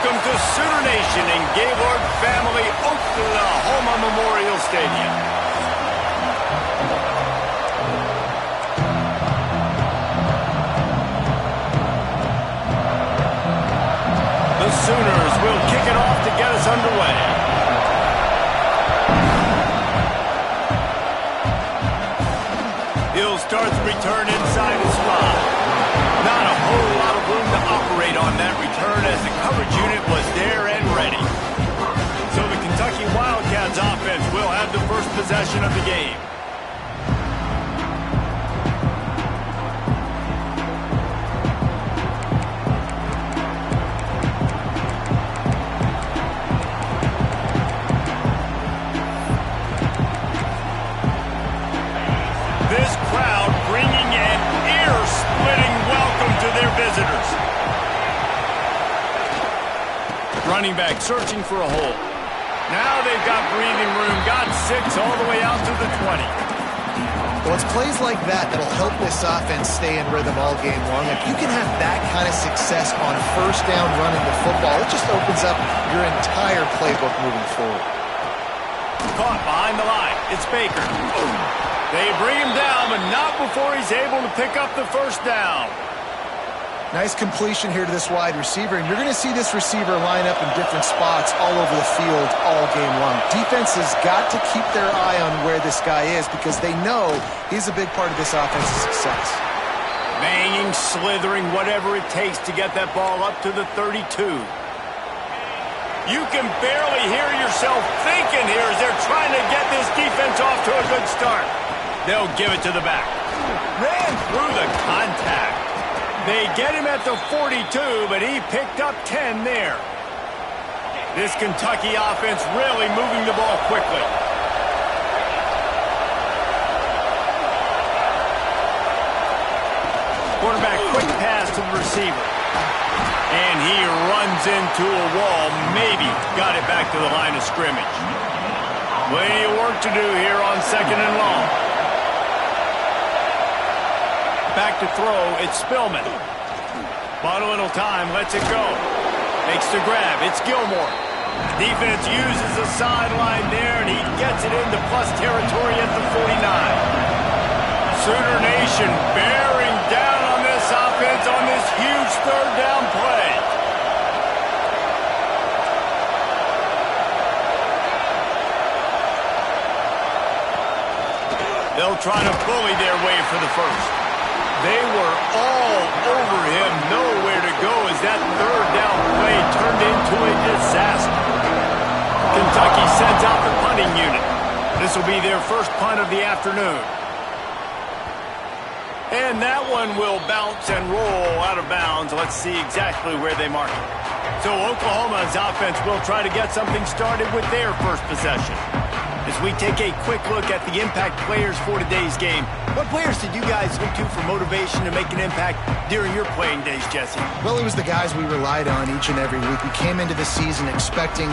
Welcome to Sooner Nation in Gaylord Family Oklahoma Memorial Stadium. The Sooners will kick it off to get us underway. He'll start the return inside his spot. Not a whole lot of room to operate on that return as the coverage unit was there and ready. So the Kentucky Wildcats offense will have the first possession of the game. This crowd bringing an ear-splitting welcome to their visitors. Running back searching for a hole. Now they've got breathing room. Got 6 all the way out to the 20. Well, it's plays like that that'll help this offense stay in rhythm all game long. If you can have that kind of success on first down running the football, it just opens up your entire playbook moving forward. Caught behind the line. It's Baker. They bring him down, but not before he's able to pick up the first down. Nice completion here to this wide receiver, and you're going to see this receiver line up in different spots all over the field all game long. Defense has got to keep their eye on where this guy is because they know he's a big part of this offense's success. Banging, slithering, whatever it takes to get that ball up to the 32. You can barely hear yourself thinking here as they're trying to get this defense off to a good start. They'll give it to the back. Ran through the contact. They get him at the 42, but he picked up 10 there. This Kentucky offense really moving the ball quickly. Quarterback quick pass to the receiver. And he runs into a wall. Maybe got it back to the line of scrimmage. Plenty of work to do here on 2nd and long. Back to throw, it's Spillman. Bought a little time, lets it go. Makes the grab, it's Gilmore. Defense uses the sideline there, and he gets it into plus territory at the 49. Sooner Nation bearing down on this offense on this huge third down play. They'll try to bully their way for the first. They were all over him, nowhere to go as that third down play turned into a disaster. Kentucky sends out the punting unit. This will be their first punt of the afternoon. And that one will bounce and roll out of bounds. Let's see exactly where they mark it. So Oklahoma's offense will try to get something started with their first possession. As we take a quick look at the impact players for today's game, what players did you guys look to for motivation to make an impact during your playing days, Jesse? Well, it was the guys we relied on each and every week. We came into the season expecting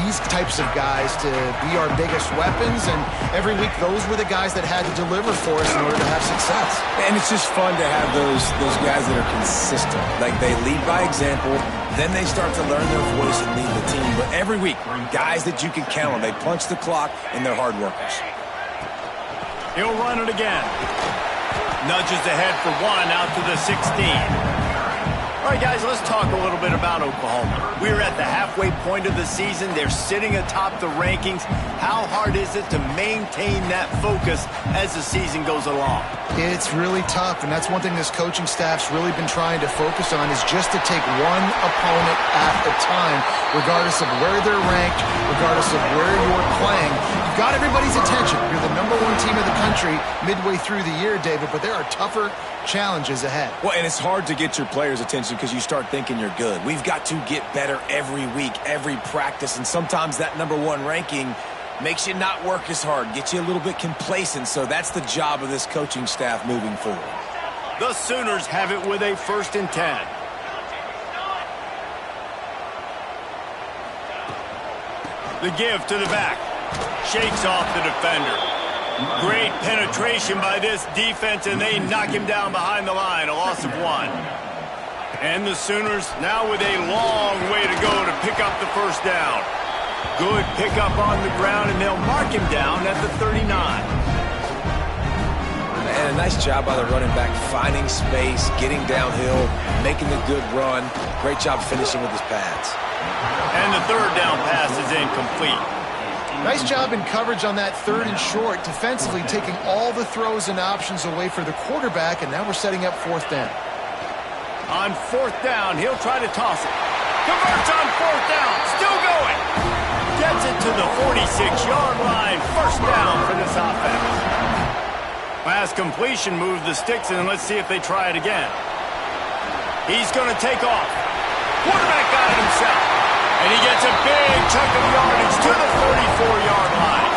these types of guys to be our biggest weapons, and every week those were the guys that had to deliver for us in order to have success. And it's just fun to have those guys that are consistent. Like, they lead by example, then they start to learn their voice and lead the team. But every week, guys that you can count on. They punch the clock, and they're hard workers. He'll run it again. Nudges ahead for 1 out to the 16. All right, guys, let's talk a little bit about Oklahoma. We're at the halfway point of the season. They're sitting atop the rankings. How hard is it to maintain that focus as the season goes along? It's really tough, and that's one thing this coaching staff's really been trying to focus on is just to take one opponent at a time, regardless of where they're ranked, regardless of where you're playing. You've got everybody's attention. You're the #1 team in the country midway through the year, David, but there are tougher challenges ahead. Well, and it's hard to get your players' attention because you start thinking you're good. We've got to get better every week, every practice, and sometimes that #1 ranking makes you not work as hard, gets you a little bit complacent, so that's the job of this coaching staff moving forward. The Sooners have it with a 1st and 10. The give to the back. Shakes off the defender. Great penetration by this defense, and they knock him down behind the line. A loss of 1. And the Sooners now with a long way to go to pick up the first down. Good pickup on the ground, and they'll mark him down at the 39. And a nice job by the running back, finding space, getting downhill, making the good run. Great job finishing with his pads. And the third down pass is incomplete. Nice job in coverage on that third and short, defensively taking all the throws and options away for the quarterback, and now we're setting up fourth down. On fourth down, he'll try to toss it. Converts on fourth down, still going. Gets it to the 46-yard line. First down for this offense. Pass completion moves the sticks, and let's see if they try it again. He's going to take off. Quarterback got it himself. And he gets a big chunk of yardage to the 44-yard line.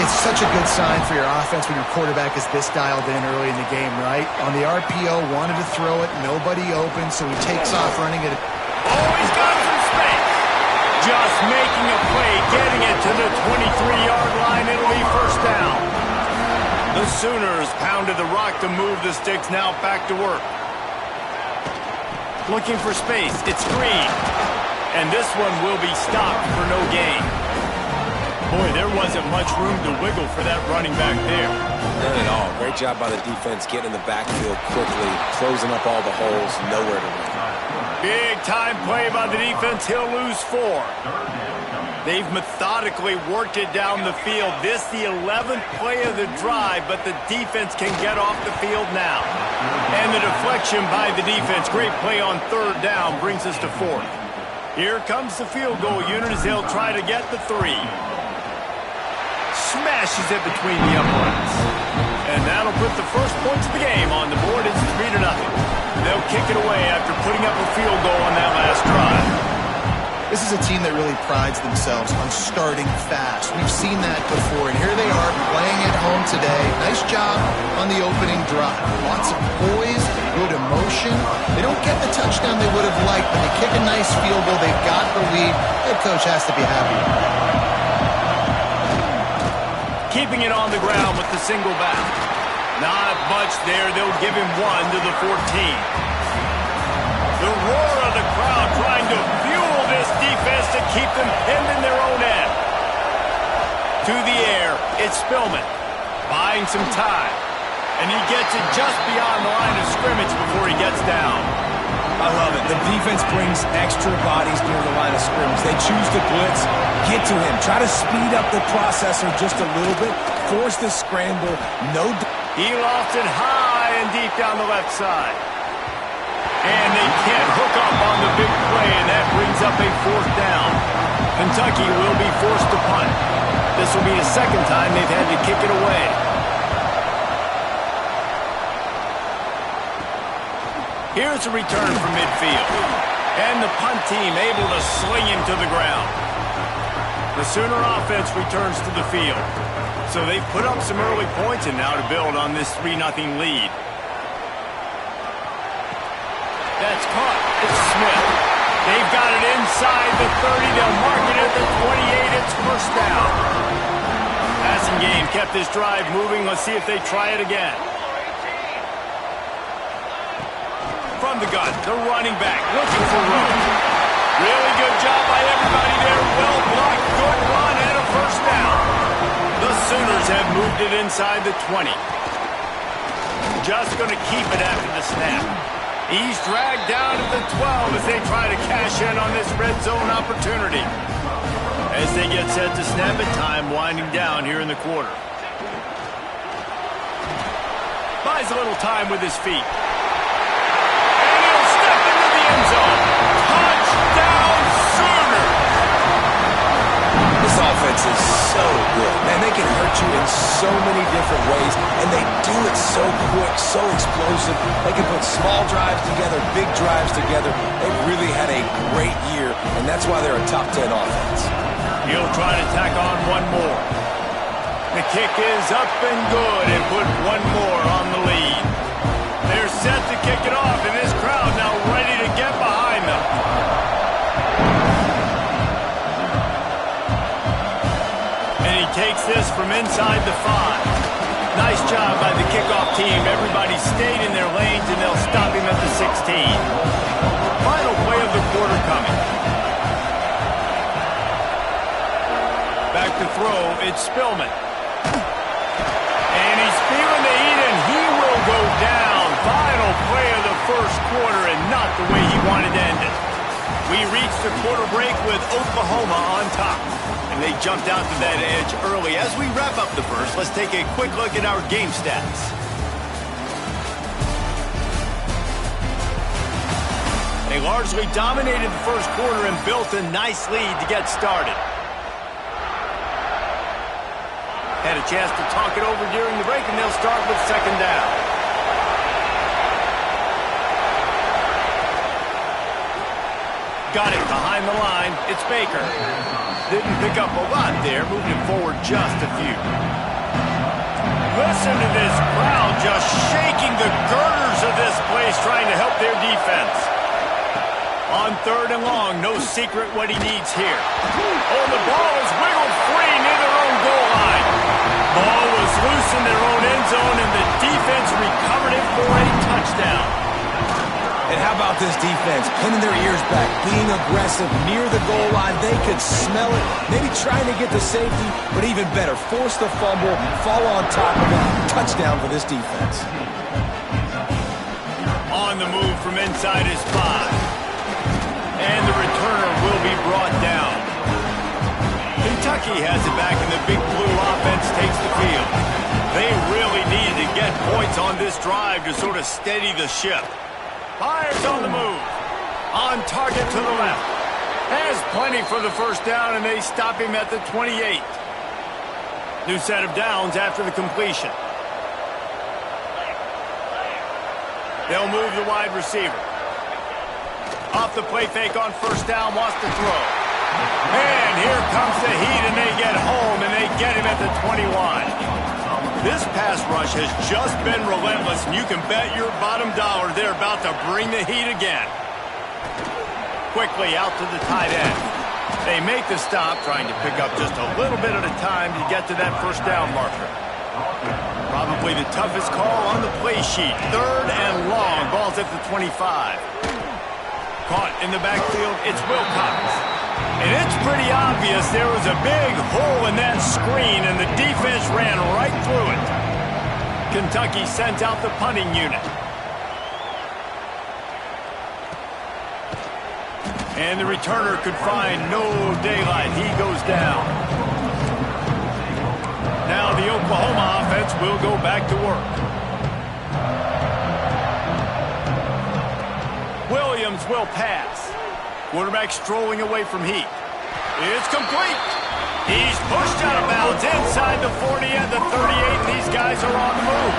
It's such a good sign for your offense when your quarterback is this dialed in early in the game, right? On the RPO, wanted to throw it, nobody open, so he takes off running it. Oh, he's got some space. Just making a play, getting it to the 23-yard line. It'll be first down. The Sooners pounded the rock to move the sticks, now back to work. Looking for space, it's Green. And this one will be stopped for no gain. Boy, there wasn't much room to wiggle for that running back there. None at all. Great job by the defense getting in the backfield quickly, closing up all the holes, nowhere to run. Big time play by the defense. He'll lose 4. They've methodically worked it down the field. This the 11th play of the drive, but the defense can get off the field now. And the deflection by the defense. Great play on third down brings us to 4th. Here comes the field goal unit as they'll try to get the 3. Smashes it between the uprights. And that'll put the first points of the game on the board. It's 3-0. They'll kick it away after putting up a field goal on that last drive. This is a team that really prides themselves on starting fast. We've seen that before, and here they are playing at home today. Nice job on the opening drive. Lots of poise, good emotion. They don't get the touchdown they would have liked, but they kick a nice field goal. They've got the lead. Head coach has to be happy. Keeping it on the ground with the single back. Not much there. They'll give him 1 to the 14. The roar of the crowd trying to fuel this defense to keep them pinned in their own end. To the air, it's Spillman. Buying some time. And he gets it just beyond the line of scrimmage before he gets down. I love it. The defense brings extra bodies near the line of scrimmage. They choose to blitz, get to him, try to speed up the processor just a little bit, force the scramble. He lost it high and deep down the left side. And they can't hook up on the big play, and that brings up a 4th down. Kentucky will be forced to punt. This will be the second time they've had to kick it away. Here's a return from midfield. And the punt team able to sling him to the ground. The Sooner offense returns to the field. So they've put up some early points and now to build on this 3-0 lead. That's caught. It's Smith. They've got it inside the 30. They'll mark it at the 28. It's first down. Passing game kept this drive moving. Let's see if they try it again. From the gun, the running back looking for room. Really good job by everybody there. Well blocked, good run, and a first down. The Sooners have moved it inside the 20. Just going to keep it after the snap. He's dragged down at the 12 as they try to cash in on this red zone opportunity. As they get set to snap it, time winding down here in the quarter. Buys a little time with his feet. End zone. Touchdown Sooners! This offense is so good. Man, they can hurt you in so many different ways, and they do it so quick, so explosive. They can put small drives together, big drives together. They've really had a great year, and that's why they're a top 10 offense. He'll try to tack on one more. The kick is up and good and put one more on the lead. They're set to kick it off, and this crowd now ready to get behind them. And he takes this from inside the 5. Nice job by the kickoff team. Everybody stayed in their lanes, and they'll stop him at the 16. Final play of the quarter coming. Back to throw, it's Spillman. And he's feeling the heat, and he will go down. Final play of the first quarter, and not the way he wanted to end it. We reached the quarter break with Oklahoma on top. And they jumped out to that edge early. As we wrap up the first, let's take a quick look at our game stats. They largely dominated the first quarter and built a nice lead to get started. Had a chance to talk it over during the break, and they'll start with second down. Got it behind the line. It's Baker. Didn't pick up a lot there, moving it forward just a few. Listen to this crowd just shaking the girders of this place, trying to help their defense. On third and long, no secret what he needs here. Oh, the ball is wiggled free near their own goal line. Ball was loose in their own end zone, and the defense recovered it for a touchdown. And how about this defense? Pinning their ears back, being aggressive near the goal line. They could smell it, maybe trying to get the safety, but even better, force the fumble, fall on top of it. Touchdown for this defense. On the move from inside his 5. And the returner will be brought down. Kentucky has it back, and the Big Blue offense takes the field. They really needed to get points on this drive to sort of steady the ship. Fires on the move. On target to the left. Has plenty for the first down, and they stop him at the 28. New set of downs after the completion. They'll move the wide receiver. Off the play fake on first down, wants to throw. And here comes the heat, and they get home, and they get him at the 21. This pass rush has just been relentless, and you can bet your bottom dollar they're about to bring the heat again. Quickly out to the tight end. They make the stop, trying to pick up just a little bit at a time to get to that first down marker. Probably the toughest call on the play sheet. Third and long. Ball's at the 25. Caught in the backfield, it's Wilcox. And it's pretty obvious there was a big hole in that screen, and the defense ran right through it. Kentucky sent out the punting unit. And the returner could find no daylight. He goes down. Now the Oklahoma offense will go back to work. Williams will pass. Quarterback strolling away from heat. It's complete. He's pushed out of bounds inside the 40 and the 38, and these guys are on the move.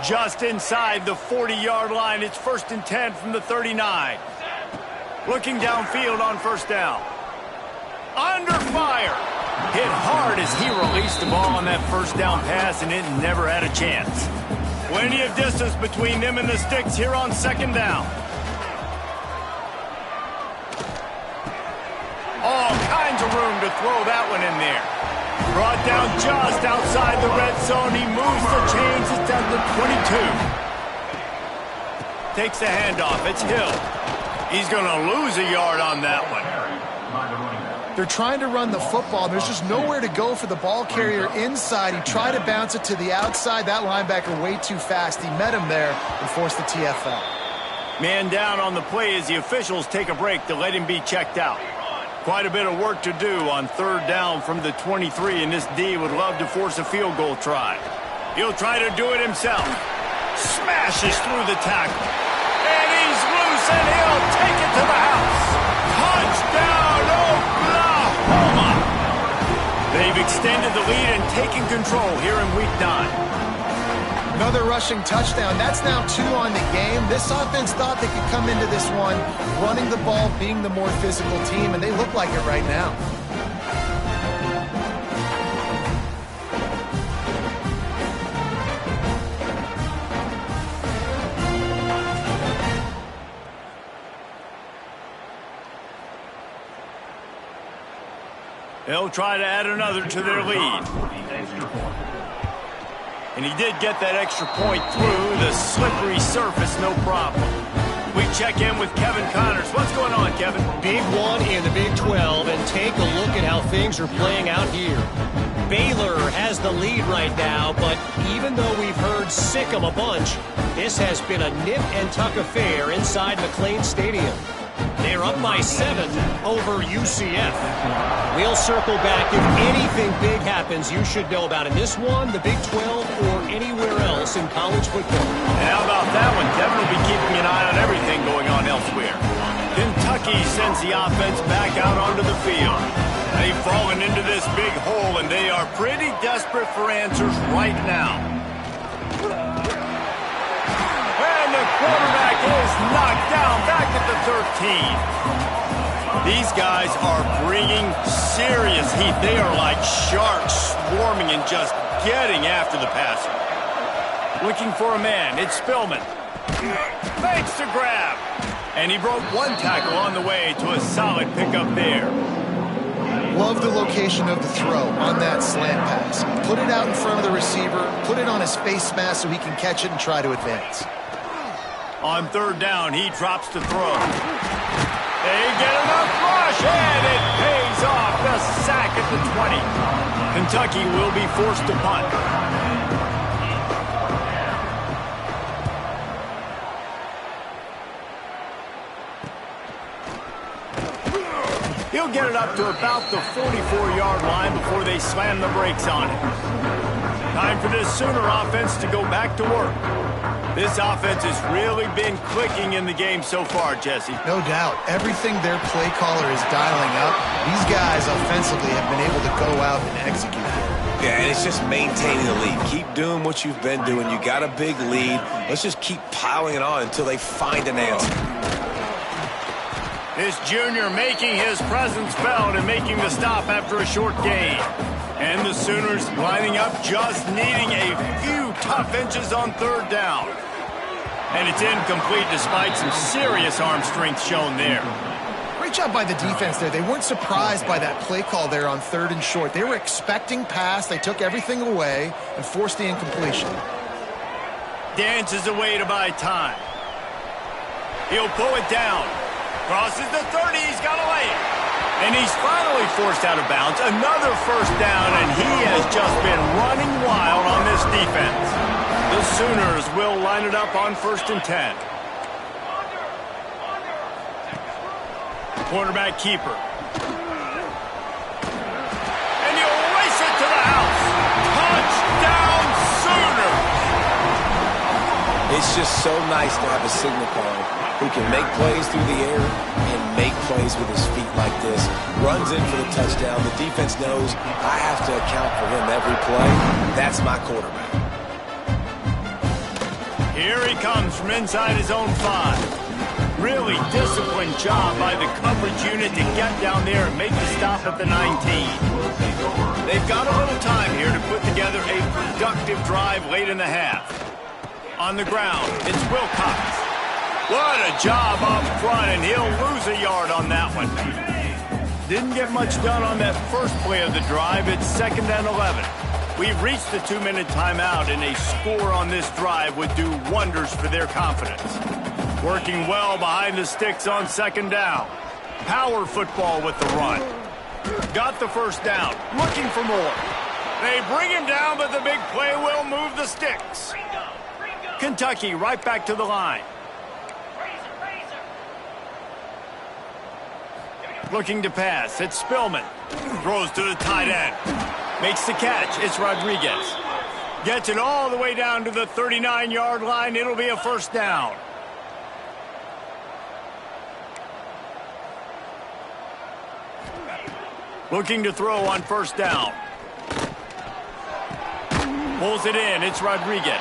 Just inside the 40-yard line. It's 1st and 10 from the 39. Looking downfield on first down. Under fire. Hit hard as he released the ball on that first down pass, and it never had a chance. Plenty of distance between them and the sticks here on second down. All kinds of room to throw that one in there. Brought down just outside the red zone. He moves the chains. It's at the 22. Takes the handoff. It's Hill. He's going to lose a yard on that one. They're trying to run the football. There's just nowhere to go for the ball carrier inside. He tried to bounce it to the outside. That linebacker way too fast. He met him there and forced the TFL. Man down on the play as the officials take a break to let him be checked out. Quite a bit of work to do on third down from the 23, and this D would love to force a field goal try. He'll try to do it himself. Smashes through the tackle. And he's loose, and he'll take it to the house. Touchdown, Oklahoma! They've extended the lead and taken control here in Week 9. Another rushing touchdown. That's now 2 on the game. This offense thought they could come into this one running the ball, being the more physical team, and they look like it right now. They'll try to add another to their lead. And he did get that extra point through the slippery surface, no problem. We check in with Kevin Connors. What's going on, Kevin? Big one in the Big 12, and take a look at how things are playing out here. Baylor has the lead right now, but even though we've heard sick 'em a bunch, this has been a nip-and-tuck affair inside McLean Stadium. They're up by 7 over UCF. We'll circle back if anything big happens you should know about in this one, the Big 12, or anywhere else in college football. And how about that one? Kevin will be keeping an eye on everything going on elsewhere. Kentucky sends the offense back out onto the field. They've fallen into this big hole, and they are pretty desperate for answers right now. And the quarterback is knocked down back at the 13. These guys are bringing serious heat. They are like sharks swarming and just getting after the passer. Looking for a man. It's Spillman. Fakes to grab. And he broke one tackle on the way to a solid pickup there. Love the location of the throw on that slant pass. Put it out in front of the receiver, put it on his face mask so he can catch it and try to advance. On third down, he drops to throw. They get enough rush, and it pays off. The sack at the 20. Kentucky will be forced to punt. He'll get it up to about the 44-yard line before they slam the brakes on it. Time for this Sooner offense to go back to work. This offense has really been clicking in the game so far, Jesse. No doubt. Everything their play caller is dialing up, these guys offensively have been able to go out and execute. Yeah, and it's just maintaining the lead. Keep doing what you've been doing. You got a big lead. Let's just keep piling it on until they find an answer. This junior making his presence felt and making the stop after a short gain. And the Sooners lining up, just needing a few tough inches on third down. And it's incomplete despite some serious arm strength shown there. Great job by the defense there. They weren't surprised by that play call there on third and short. They were expecting pass. They took everything away and forced the incompletion. Dances away to buy time. He'll pull it down. Crosses the 30. He's got to lay it. And he's finally forced out of bounds. Another first down, and he has just been running wild on this defense. The Sooners will line it up on 1st and 10. Quarterback keeper. And he'll race it to the house. Touchdown, Sooners! It's just so nice to have a signal caller who can make plays through the air and make plays with his feet like this. Runs in for the touchdown. The defense knows I have to account for him every play. That's my quarterback. Here he comes from inside his own 5. Really disciplined job by the coverage unit to get down there and make the stop at the 19. They've got a little time here to put together a productive drive late in the half. On the ground, it's Wilcox. What a job up front, and he'll lose a yard on that one. Didn't get much done on that first play of the drive. It's 2nd and 11. We've reached the 2-minute timeout, and a score on this drive would do wonders for their confidence. Working well behind the sticks on 2nd down. Power football with the run. Got the first down. Looking for more. They bring him down, but the big play will move the sticks. Kentucky right back to the line. Looking to pass. It's Spillman. Throws to the tight end. Makes the catch. It's Rodriguez. Gets it all the way down to the 39-yard line. It'll be a first down. Looking to throw on first down. Pulls it in. It's Rodriguez.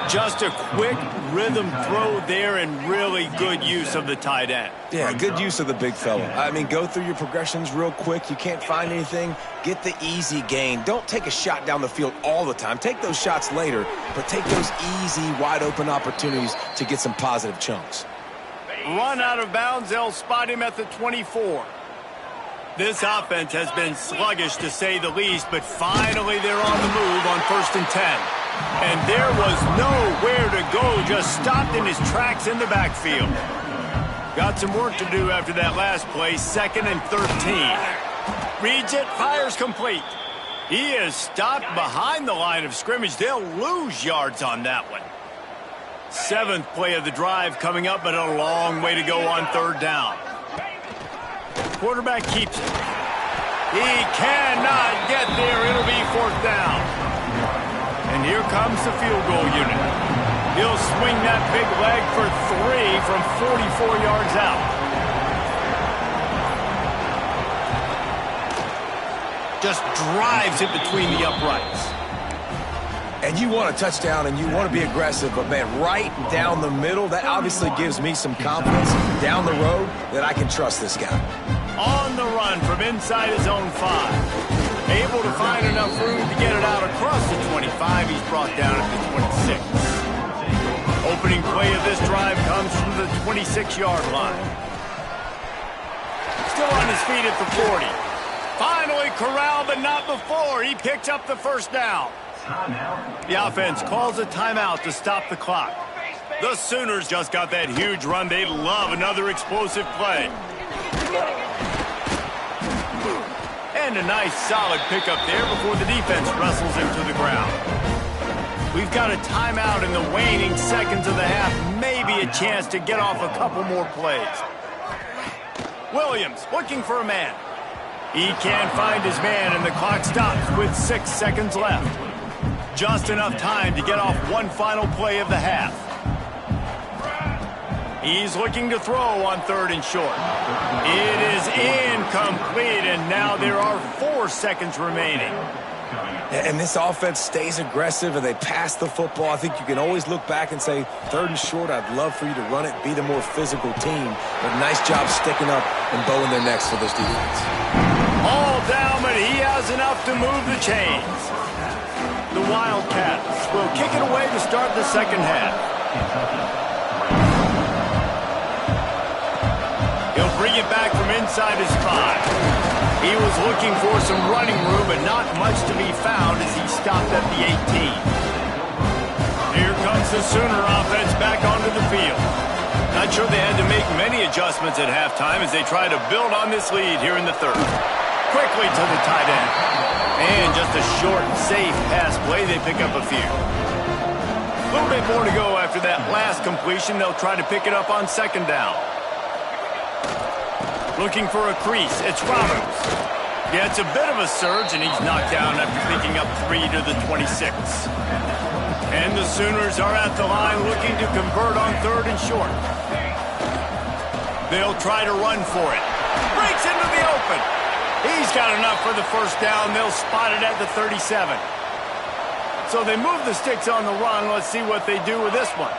Just a quick rhythm throw there and really good use of the tight end. Yeah, good use of the big fella. I mean, go through your progressions real quick. You can't find anything. Get the easy gain. Don't take a shot down the field all the time. Take those shots later, but take those easy, wide-open opportunities to get some positive chunks. Run out of bounds. They'll spot him at the 24. This offense has been sluggish, to say the least, but finally they're on the move on 1st and 10. And there was nowhere to go, just stopped in his tracks in the backfield. Got some work to do after that last play, 2nd and 13. Reads it, fires complete. He is stopped behind the line of scrimmage. They'll lose yards on that one. 7th play of the drive coming up, but a long way to go on 3rd down. Quarterback keeps it. He cannot get there. It'll be 4th down. And here comes the field goal unit. He'll swing that big leg for 3 from 44 yards out. Just drives it between the uprights. And you want a touchdown and you want to be aggressive, but man, right down the middle, that obviously gives me some confidence down the road that I can trust this guy. On the run from inside his own 5. Able to find enough room to get it out across the 25. He's brought down at the 26. Opening play of this drive comes from the 26-yard line. Still on his feet at the 40. Finally corralled, but not before. He picks up the 1st down. The offense calls a timeout to stop the clock. The Sooners just got that huge run. They love another explosive play. And a nice solid pickup there before the defense wrestles him to the ground. We've got a timeout in the waning seconds of the half. Maybe a chance to get off a couple more plays. Williams looking for a man. He can't find his man, and the clock stops with 6 seconds left. Just enough time to get off one final play of the half. He's looking to throw on 3rd and short. It is incomplete, and now there are 4 seconds remaining. And this offense stays aggressive, and they pass the football. I think you can always look back and say, 3rd and short, I'd love for you to run it, be the more physical team. But nice job sticking up and bowing their necks for this defense. All down, but he has enough to move the chains. The Wildcats will kick it away to start the 2nd half. He'll bring it back from inside his 5. He was looking for some running room, but not much to be found as he stopped at the 18. Here comes the Sooner offense back onto the field. Not sure they had to make many adjustments at halftime as they try to build on this lead here in the 3rd. Quickly to the tight end. And just a short, safe pass play. They pick up a few. A little bit more to go after that last completion. They'll try to pick it up on 2nd down. Looking for a crease. It's Roberts. Gets a bit of a surge, and he's knocked down after picking up 3 to the 26. And the Sooners are at the line looking to convert on 3rd and short. They'll try to run for it. Breaks into the open. He's got enough for the 1st down. They'll spot it at the 37. So they move the sticks on the run. Let's see what they do with this one.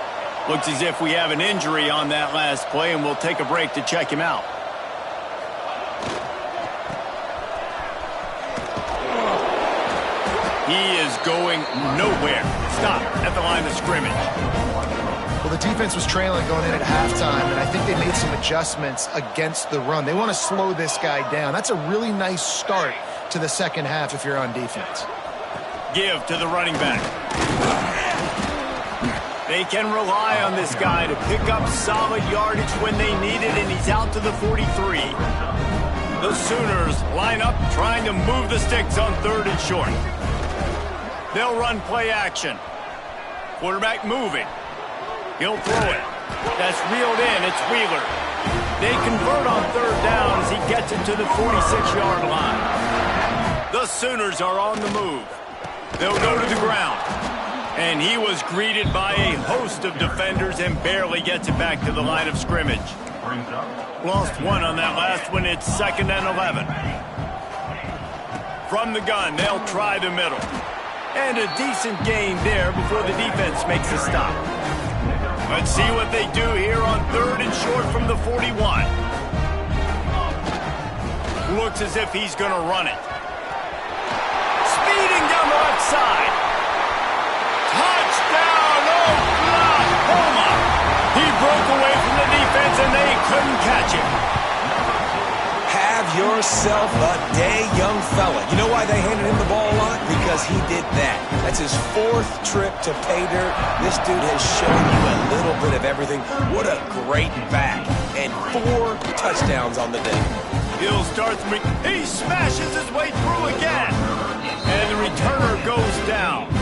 Looks as if we have an injury on that last play, and we'll take a break to check him out. He is going nowhere. Stop at the line of scrimmage. Well, the defense was trailing going in at halftime, and I think they made some adjustments against the run. They want to slow this guy down. That's a really nice start to the 2nd half if you're on defense. Give to the running back. They can rely on this guy to pick up solid yardage when they need it, and he's out to the 43. The Sooners line up trying to move the sticks on 3rd and short. They'll run play action. Quarterback moving. He'll throw it. That's reeled in. It's Wheeler. They convert on 3rd down as he gets it to the 46-yard line. The Sooners are on the move. They'll go to the ground. And he was greeted by a host of defenders and barely gets it back to the line of scrimmage. Lost 1 on that last one. It's 2nd and 11. From the gun, they'll try the middle. And a decent gain there before the defense makes a stop. Let's see what they do here on 3rd and short from the 41. Looks as if he's going to run it. Speeding down the left side. Touchdown, Oklahoma! He broke away from the defense and they couldn't catch him. Have yourself a day, young fella. You know why they handed him the ball a lot? Because because he did that. That's his 4th trip to pay dirt. This dude has shown you a little bit of everything. What a great back. And 4 touchdowns on the day. Hill starts, he smashes his way through again. And the returner goes down.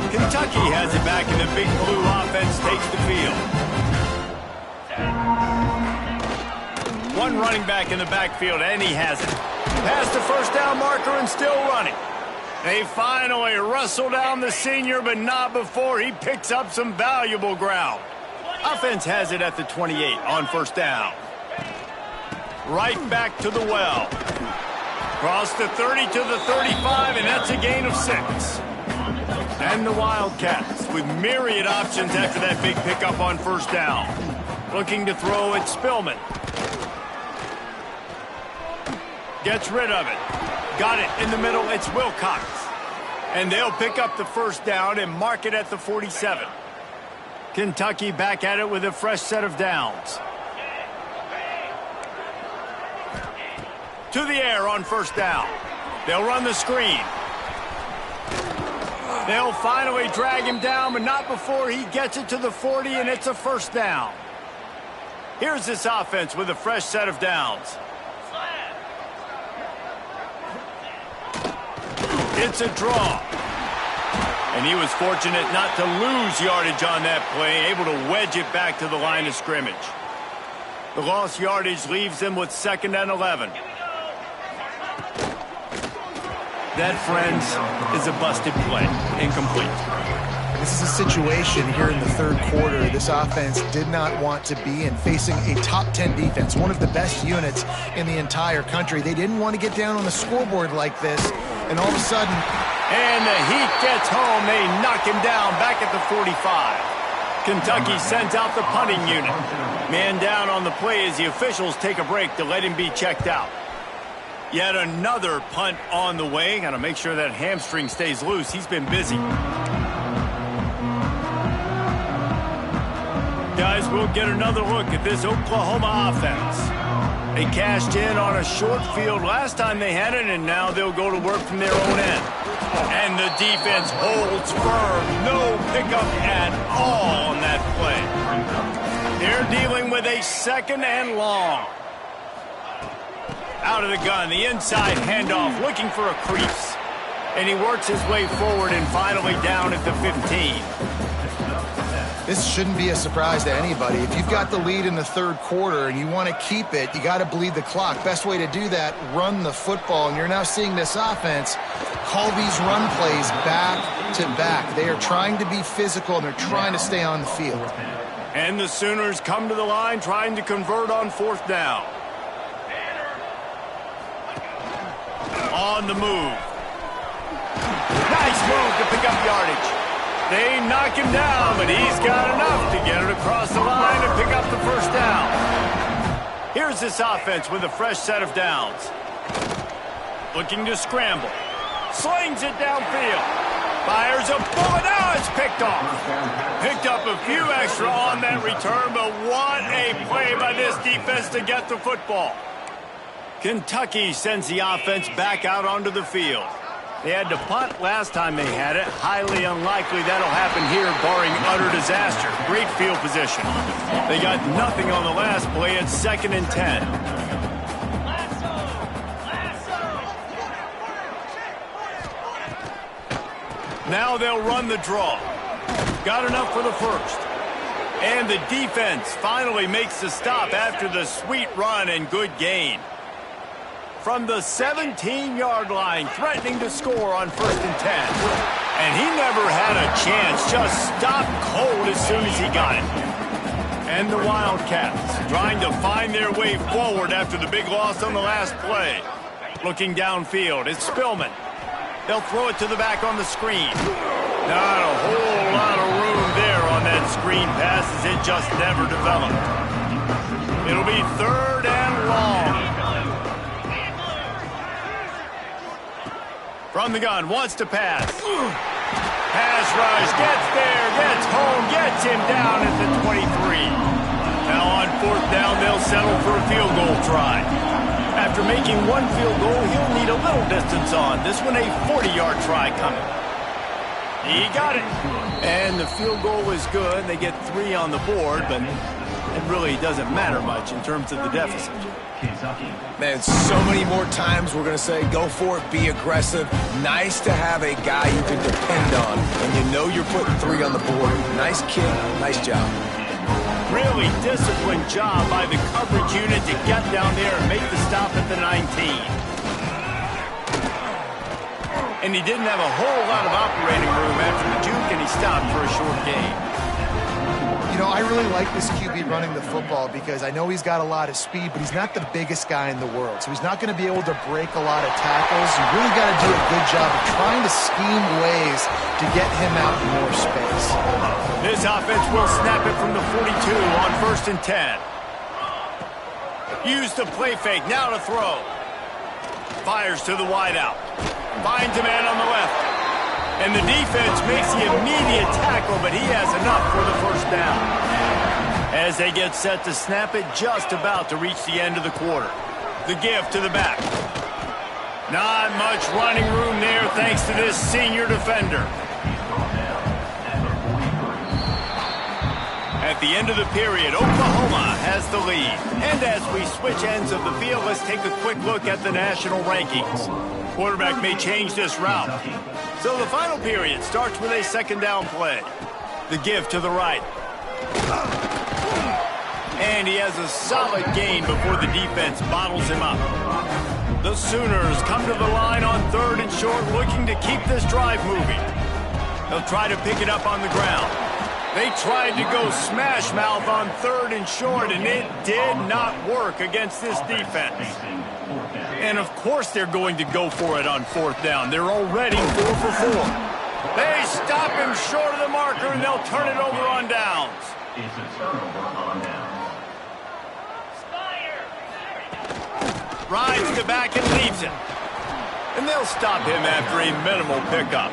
Kentucky has it back, and the Big Blue offense takes the field. One running back in the backfield, and he has it. Past the first down marker and still running. They finally wrestle down the senior, but not before he picks up some valuable ground. Offense has it at the 28 on first down. Right back to the well. Cross the 30 to the 35, and that's a gain of 6. And the Wildcats with myriad options after that big pickup on first down. Looking to throw at Spillman. Gets rid of it. Got it in the middle. It's Wilcox. And they'll pick up the first down and mark it at the 47. Kentucky back at it with a fresh set of downs. To the air on first down. They'll run the screen. They'll finally drag him down, but not before he gets it to the 40, and it's a first down. Here's this offense with a fresh set of downs. It's a draw. And he was fortunate not to lose yardage on that play, able to wedge it back to the line of scrimmage. The lost yardage leaves them with 2nd and 11. That, friends, is a busted play. Incomplete. This is a situation here in the 3rd quarter this offense did not want to be in, facing a top 10 defense, one of the best units in the entire country. They didn't want to get down on the scoreboard like this, and all of a sudden... And the heat gets home. They knock him down back at the 45. Kentucky sends out the punting unit. Man down on the play as the officials take a break to let him be checked out. Yet another punt on the way. Got to make sure that hamstring stays loose. He's been busy. Guys, we'll get another look at this Oklahoma offense. They cashed in on a short field last time they had it, and now they'll go to work from their own end. And the defense holds firm. No pickup at all on that play. They're dealing with a 2nd and long. Out of the gun, the inside handoff, looking for a crease. And he works his way forward and finally down at the 15. This shouldn't be a surprise to anybody. If you've got the lead in the 3rd quarter and you want to keep it, you got to bleed the clock. Best way to do that, run the football. And you're now seeing this offense call these run plays back to back. They are trying to be physical, and they're trying to stay on the field. And the Sooners come to the line trying to convert on 4th down. On the move. Nice move to pick up yardage. They knock him down, but he's got enough to get it across the line and pick up the first down. Here's this offense with a fresh set of downs. Looking to scramble. Slings it downfield. Fires a bullet. Now it's picked off. Picked up a few extra on that return, but what a play by this defense to get the football. Kentucky sends the offense back out onto the field. They had to punt last time they had it. Highly unlikely that'll happen here, barring utter disaster. Great field position. They got nothing on the last play. It's 2nd and 10. Now they'll run the draw. Got enough for the first. And the defense finally makes the stop after the sweet run and good gain. From the 17-yard line, threatening to score on 1st and 10. And he never had a chance, just stopped cold as soon as he got it. And the Wildcats trying to find their way forward after the big loss on the last play. Looking downfield, it's Spillman. They'll throw it to the back on the screen. Not a whole lot of room there on that screen pass as it just never developed. It'll be 3rd and long. From the gun, wants to pass. Pass rush, gets there, gets home, gets him down at the 23. Now on 4th down, they'll settle for a field goal try. After making one field goal, he'll need a little distance on. This one a 40-yard try coming. He got it. And the field goal was good. They get 3 on the board, but it really doesn't matter much in terms of the deficit. Man, so many more times we're going to say, go for it, be aggressive. Nice to have a guy you can depend on, and you know you're putting 3 on the board. Nice kick, nice job. Really disciplined job by the coverage unit to get down there and make the stop at the 19. And he didn't have a whole lot of operating room after the juke, and he stopped for a short gain. You know, I really like this QB running the football because I know he's got a lot of speed, but he's not the biggest guy in the world. So he's not going to be able to break a lot of tackles. You really got to do a good job of trying to scheme ways to get him out in more space. This offense will snap it from the 42 on 1st and 10. Use the play fake, now to throw. Fires to the wideout. Finds a man on the left. And the defense makes the immediate tackle, but he has enough for the first down. As they get set to snap it, just about to reach the end of the quarter. The give to the back. Not much running room there thanks to this senior defender. At the end of the period, Oklahoma has the lead. And as we switch ends of the field, let's take a quick look at the national rankings. Quarterback may change this route. So the final period starts with a 2nd down play. The give to the right. And he has a solid gain before the defense bottles him up. The Sooners come to the line on 3rd and short, looking to keep this drive moving. They'll try to pick it up on the ground. They tried to go smash mouth on 3rd and short, and it did not work against this defense. And, of course, they're going to go for it on 4th down. They're already 4 for 4. They stop him short of the marker, and they'll turn it over on downs. It's a turnover on downs. Rides the back and leaves it. And they'll stop him after a minimal pickup.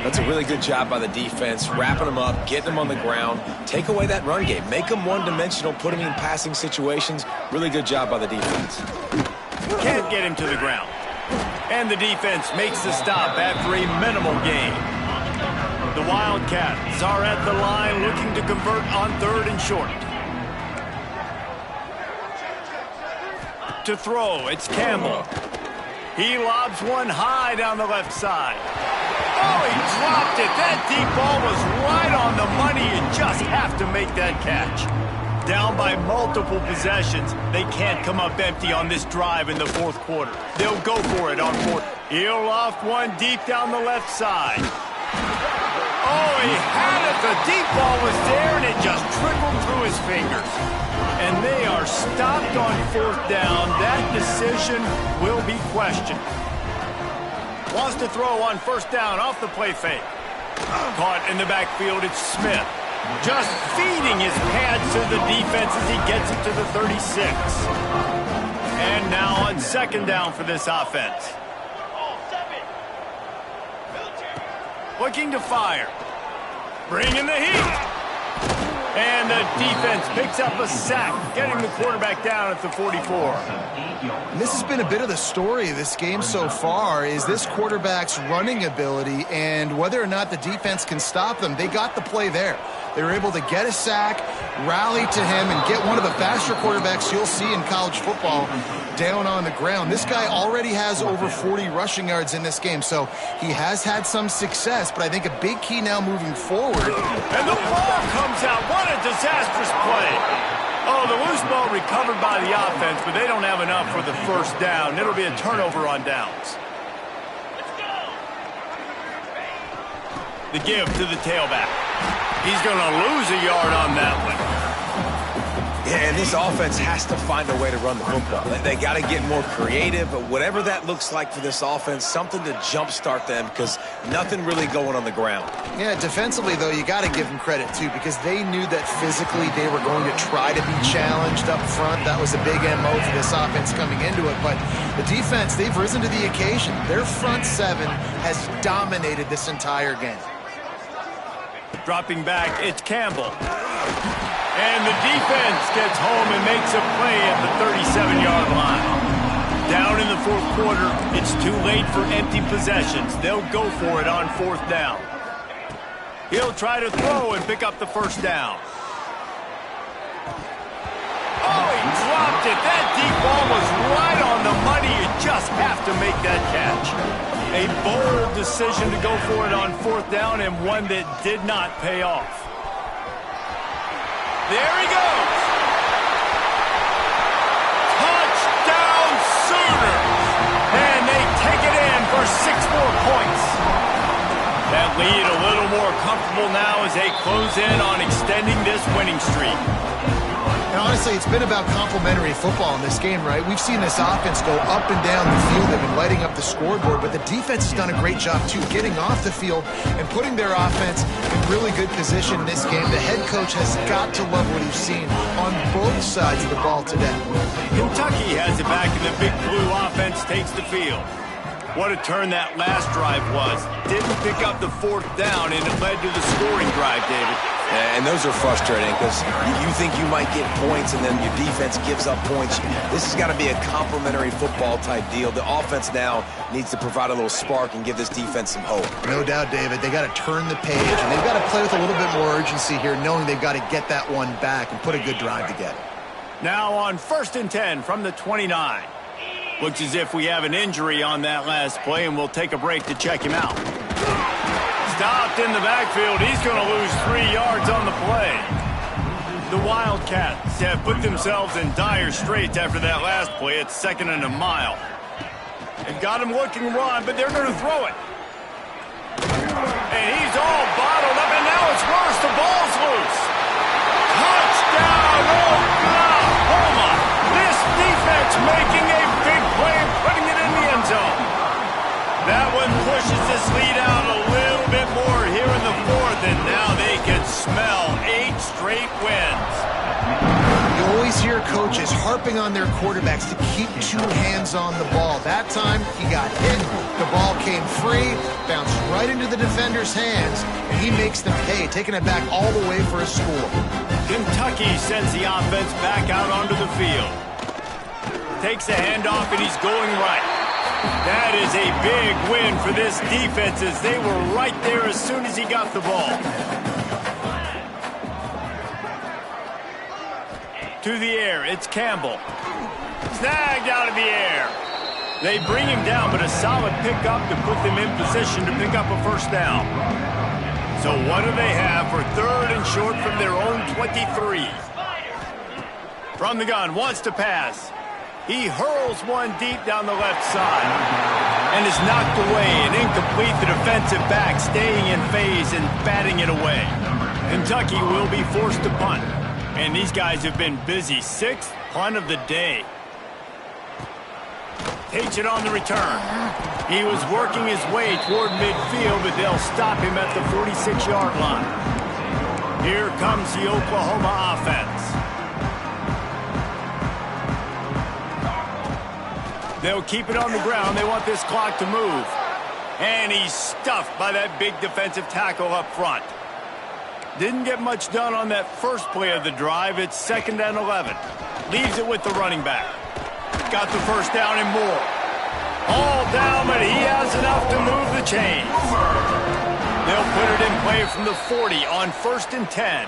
That's a really good job by the defense, wrapping them up, getting them on the ground. Take away that run game. Make them one-dimensional, put them in passing situations. Really good job by the defense. Can't get him to the ground. And the defense makes the stop after a minimal gain. The Wildcats are at the line looking to convert on 3rd and short. To throw, it's Campbell. He lobs one high down the left side. Oh, he dropped it. That deep ball was right on the money. You just have to make that catch. Down by multiple possessions. They can't come up empty on this drive in the 4th quarter. They'll go for it on 4th. He'll loft one deep down the left side. Oh, he had it. The deep ball was there, and it just trickled through his fingers. And they are stopped on 4th down. That decision will be questioned. Wants to throw on 1st down off the play fake. Caught in the backfield, it's Smith. Just feeding his pads to the defense as he gets it to the 36. And now on 2nd down for this offense. Looking to fire. Bringing the heat. And the defense picks up a sack, getting the quarterback down at the 44. And this has been a bit of the story of this game so far, is this quarterback's running ability and whether or not the defense can stop them. They got the play there. They were able to get a sack, rally to him, and get one of the faster quarterbacks you'll see in college football down on the ground. This guy already has over 40 rushing yards in this game, so he has had some success, but I think a big key now moving forward. And the ball comes out. What a disastrous play. Oh, the loose ball recovered by the offense, but they don't have enough for the 1st down. It'll be a turnover on downs. The give to the tailback. He's going to lose a yard on that one. Yeah, and this offense has to find a way to run the football. They got to get more creative, but whatever that looks like for this offense, something to jumpstart them because nothing really going on the ground. Yeah, defensively, though, you got to give them credit, too, because they knew that physically they were going to try to be challenged up front. That was a big MO for this offense coming into it, but the defense, they've risen to the occasion. Their front 7 has dominated this entire game. Dropping back, it's Campbell. And the defense gets home and makes a play at the 37-yard line. Down in the fourth quarter, it's too late for empty possessions. They'll go for it on fourth down. He'll try to throw and pick up the first down. Oh, he dropped it. That deep ball was right on the money. You just have to make that catch. A bold decision to go for it on fourth down, and one that did not pay off. There he goes. Touchdown Sooners. And they take it in for 6 more points. That lead a little more comfortable now as they close in on extending this winning streak. And honestly, it's been about complementary football in this game, right? We've seen this offense go up and down the field. They've been lighting up the scoreboard, but the defense has done a great job, too, getting off the field and putting their offense in really good position in this game. The head coach has got to love what he's seen on both sides of the ball today. Kentucky has it back, and the big blue offense takes the field. What a turn that last drive was. Didn't pick up the fourth down, and it led to the scoring drive, David. And those are frustrating because you think you might get points and then your defense gives up points. This has got to be a complementary football type deal. The offense now needs to provide a little spark and give this defense some hope. No doubt, David. They got to turn the page, and they've got to play with a little bit more urgency here, knowing they've got to get that one back and put a good drive together. Now on 1st and 10 from the 29. Looks as if we have an injury on that last play, and we'll take a break to check him out. Stopped in the backfield. He's going to lose 3 yards on the play. The Wildcats have put themselves in dire straits after that last play. It's 2nd and a mile. They've got him looking run, but they're going to throw it. And he's all bottled up, and now it's worse. The ball's loose. Touchdown, Oklahoma. This defense making a big play and putting it in the end zone. That one pushes this lead out a little bit more here in the fourth, and now they can smell 8 straight wins. You always hear coaches harping on their quarterbacks to keep 2 hands on the ball. That time, he got hit. The ball came free, bounced right into the defender's hands, and he makes them pay, taking it back all the way for a score. Kentucky sends the offense back out onto the field. Takes a handoff, and he's going right. That is a big win for this defense as they were right there as soon as he got the ball. To the air, it's Campbell. Snagged out of the air. They bring him down, but a solid pickup to put them in position to pick up a first down. So what do they have for 3rd and short from their own 23? From the gun, wants to pass. He hurls one deep down the left side and is knocked away and incomplete. The defensive back staying in phase and batting it away. Kentucky will be forced to punt, and these guys have been busy. 6th punt of the day. Takes it on the return. He was working his way toward midfield, but they'll stop him at the 46-yard line. Here comes the Oklahoma offense. They'll keep it on the ground. They want this clock to move. And he's stuffed by that big defensive tackle up front. Didn't get much done on that first play of the drive. It's 2nd and 11. Leaves it with the running back. Got the first down and more. All down, but he has enough to move the chains. They'll put it in play from the 40 on 1st and 10.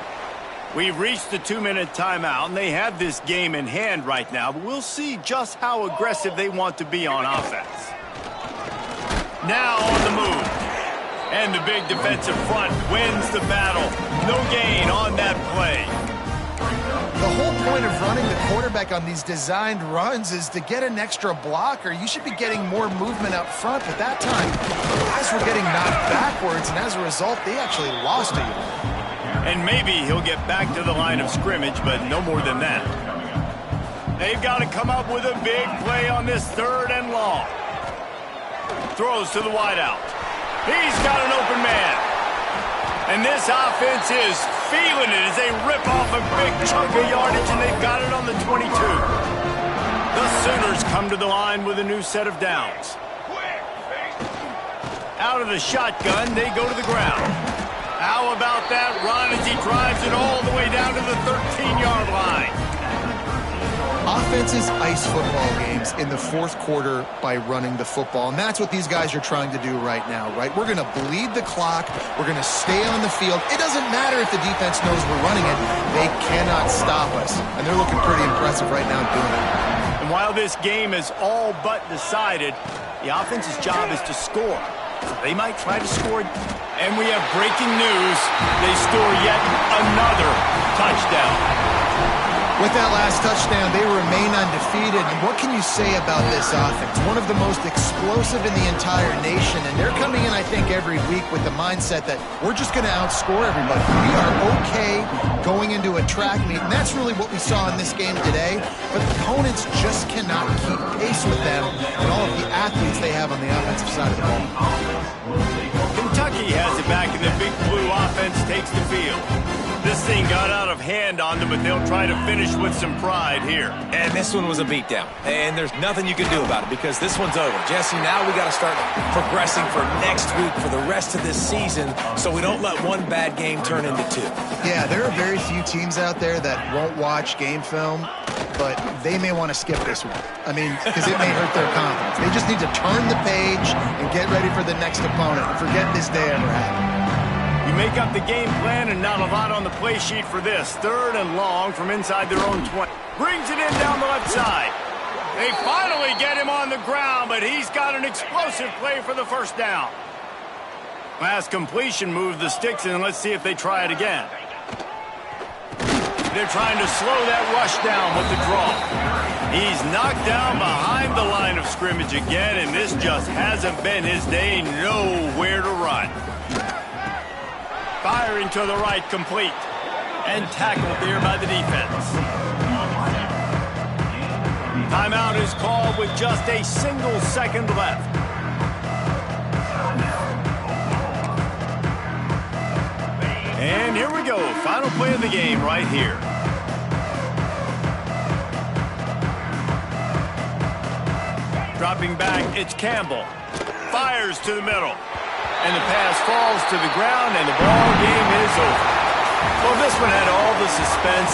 We've reached the 2-minute timeout, and they have this game in hand right now, but we'll see just how aggressive they want to be on offense. Now on the move. And the big defensive front wins the battle. No gain on that play. The whole point of running the quarterback on these designed runs is to get an extra blocker. You should be getting more movement up front, but that time, guys were getting knocked backwards, and as a result, they actually lost a yard. And maybe he'll get back to the line of scrimmage, but no more than that. They've got to come up with a big play on this 3rd and long. Throws to the wideout. He's got an open man. And this offense is feeling it as they rip off a big chunk of yardage, and they've got it on the 22. The Sooners come to the line with a new set of downs. Out of the shotgun, they go to the ground. How about that run as he drives it all the way down to the 13-yard line? Offenses ice football games in the fourth quarter by running the football, and that's what these guys are trying to do right now, right? We're going to bleed the clock. We're going to stay on the field. It doesn't matter if the defense knows we're running it. They cannot stop us, and they're looking pretty impressive right now doing it. And while this game is all but decided, the offense's job is to score. So they might try to score. And we have breaking news. They score yet another touchdown. With that last touchdown, they remain undefeated. And what can you say about this offense? One of the most explosive in the entire nation. And they're coming in, I think, every week with the mindset that we're just going to outscore everybody. We are okay going into a track meet. And that's really what we saw in this game today. But opponents just cannot keep pace with them and all of the athletes they have on the offensive side of the ball. Kentucky has it back, and the Big Blue offense takes the field. This thing got out of hand on them, but they'll try to finish with some pride here. And this one was a beatdown. And there's nothing you can do about it because this one's over. Jesse, now we got to start progressing for next week for the rest of this season so we don't let one bad game turn into two. Yeah, there are very few teams out there that won't watch game film, but they may want to skip this one. I mean, because it may hurt their confidence. They just need to turn the page and get ready for the next opponent and forget this day ever happened. You make up the game plan and not a lot on the play sheet for this. 3rd and long from inside their own 20. Brings it in down the left side. They finally get him on the ground, but he's got an explosive play for the first down. Last completion moved the sticks in. Let's see if they try it again. They're trying to slow that rush down with the draw. He's knocked down behind the line of scrimmage again, and this just hasn't been his day. Nowhere to run. Firing to the right, complete. And tackled there by the defense. Timeout is called with just a single second left. And here we go. Final play of the game right here. Dropping back, it's Campbell. Fires to the middle. And the pass falls to the ground, and the ball game is over. Well, this one had all the suspense